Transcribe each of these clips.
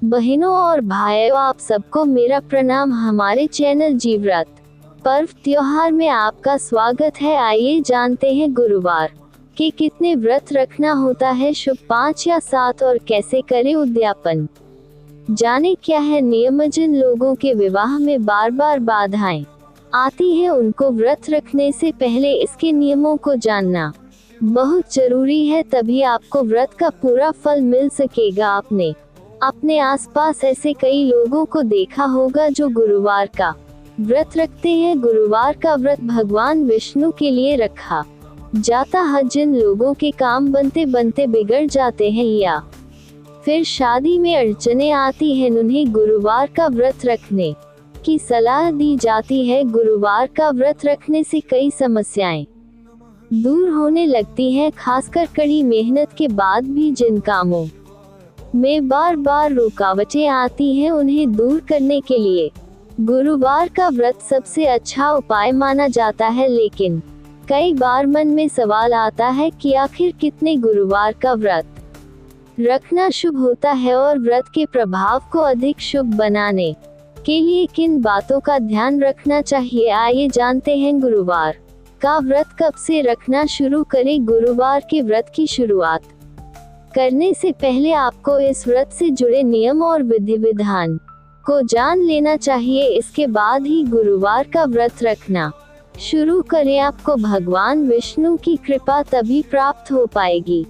बहनों और भाइयों, आप सबको मेरा प्रणाम। हमारे चैनल जीवव्रत पर्व त्योहार में आपका स्वागत है। आइए जानते हैं गुरुवार के कितने व्रत रखना होता है, शुभ 5 या 7, और कैसे करें उद्यापन। जाने क्या है नियम। जिन लोगों के विवाह में बार बार बाधाएं आती है, उनको व्रत रखने से पहले इसके नियमों को जानना बहुत जरूरी है, तभी आपको व्रत का पूरा फल मिल सकेगा। आपने अपने आसपास ऐसे कई लोगों को देखा होगा जो गुरुवार का व्रत रखते हैं। गुरुवार का व्रत भगवान विष्णु के लिए रखा जाता है। जिन लोगों के काम बनते बनते बिगड़ जाते हैं या फिर शादी में अड़चने आती हैं, उन्हें गुरुवार का व्रत रखने की सलाह दी जाती है। गुरुवार का व्रत रखने से कई समस्याएं दूर होने लगती हैं, खासकर कड़ी मेहनत के बाद भी जिन कामों में बार बार रुकावटें आती हैं, उन्हें दूर करने के लिए गुरुवार का व्रत सबसे अच्छा उपाय माना जाता है। लेकिन कई बार मन में सवाल आता है कि आखिर कितने गुरुवार का व्रत रखना शुभ होता है और व्रत के प्रभाव को अधिक शुभ बनाने के लिए किन बातों का ध्यान रखना चाहिए। आइए जानते हैं गुरुवार का व्रत कब से रखना शुरू करें। गुरुवार के व्रत की शुरुआत करने से पहले आपको इस व्रत से जुड़े नियम और विधि विधान को जान लेना चाहिए। इसके बाद ही गुरुवार का व्रत रखना शुरू करें। आपको भगवान विष्णु की कृपा तभी प्राप्त हो पाएगी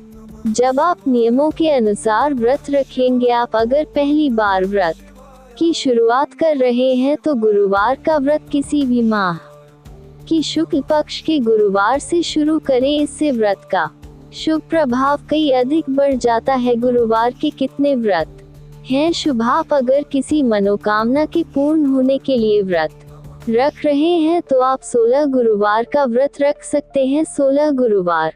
जब आप नियमों के अनुसार व्रत रखेंगे। आप अगर पहली बार व्रत की शुरुआत कर रहे हैं तो गुरुवार का व्रत किसी भी माह की शुक्ल पक्ष के गुरुवार से शुरू करें। इससे व्रत का शुभ प्रभाव कई अधिक बढ़ जाता है। गुरुवार के कितने व्रत हैं शुभ। आप अगर किसी मनोकामना के पूर्ण होने के लिए व्रत रख रहे हैं तो आप 16 गुरुवार का व्रत रख सकते हैं। 16 गुरुवार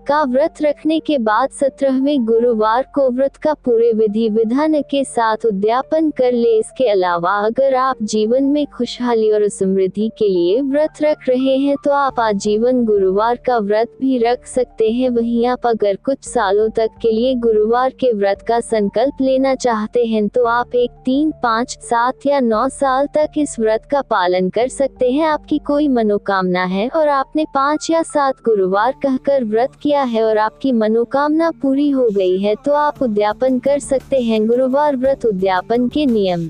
का व्रत रखने के बाद 17वें गुरुवार को व्रत का पूरे विधि विधान के साथ उद्यापन कर ले। इसके अलावा अगर आप जीवन में खुशहाली और समृद्धि के लिए व्रत रख रहे हैं तो आप आजीवन गुरुवार का व्रत भी रख सकते हैं। वहीं आप अगर कुछ सालों तक के लिए गुरुवार के व्रत का संकल्प लेना चाहते हैं तो आप 1, 3, 5, 7 या 9 साल तक इस व्रत का पालन कर सकते हैं। आपकी कोई मनोकामना है और आपने 5 या 7 गुरुवार कहकर व्रत किया है और आपकी मनोकामना पूरी हो गई है तो आप उद्यापन कर सकते हैं। गुरुवार व्रत उद्यापन के नियम।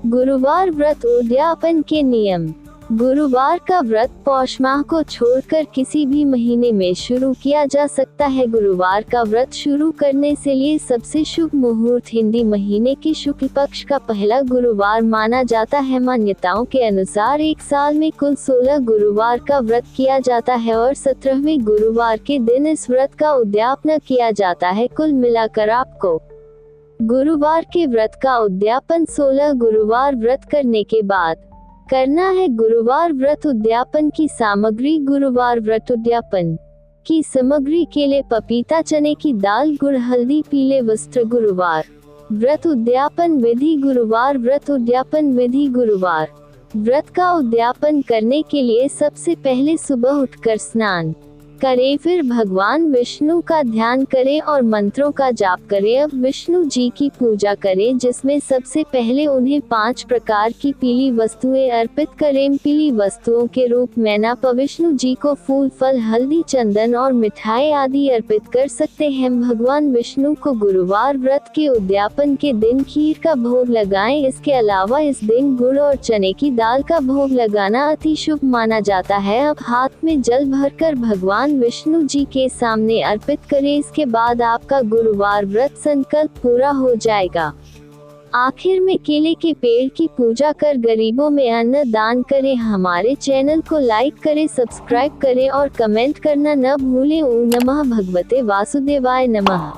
गुरुवार व्रत उद्यापन के नियम। गुरुवार का व्रत पौष माह को छोड़कर किसी भी महीने में शुरू किया जा सकता है। गुरुवार का व्रत शुरू करने से लिए सबसे शुभ मुहूर्त हिंदी महीने के शुक्ल पक्ष का पहला गुरुवार माना जाता है। मान्यताओं के अनुसार एक साल में कुल 16 गुरुवार का व्रत किया जाता है और 17वें गुरुवार के दिन इस व्रत का उद्यापन किया जाता है। कुल मिलाकर आपको गुरुवार के व्रत का उद्यापन 16 गुरुवार व्रत करने के बाद करना है। गुरुवार व्रत उद्यापन की सामग्री। गुरुवार व्रत उद्यापन की सामग्री: केले, पपीता, चने की दाल, गुड़, हल्दी, पीले वस्त्र। गुरुवार व्रत उद्यापन विधि। गुरुवार व्रत उद्यापन विधि। गुरुवार व्रत का उद्यापन करने के लिए सबसे पहले सुबह उठकर स्नान करें, फिर भगवान विष्णु का ध्यान करें और मंत्रों का जाप करें। अब विष्णु जी की पूजा करें, जिसमें सबसे पहले उन्हें 5 प्रकार की पीली वस्तुएं अर्पित करें। पीली वस्तुओं के रूप में आप विष्णु जी को फूल, फल, हल्दी, चंदन और मिठाई आदि अर्पित कर सकते हैं। भगवान विष्णु को गुरुवार व्रत के उद्यापन के दिन खीर का भोग लगाएं। इसके अलावा इस दिन गुड़ और चने की दाल का भोग लगाना अति शुभ माना जाता है। अब हाथ में जल भरकर भगवान विष्णु जी के सामने अर्पित करें। इसके बाद आपका गुरुवार व्रत संकल्प पूरा हो जाएगा। आखिर में केले के पेड़ की पूजा कर गरीबों में अन्न दान करें। हमारे चैनल को लाइक करें, सब्सक्राइब करें और कमेंट करना न भूलें। ओम नमः भगवते वासुदेवाय नमः।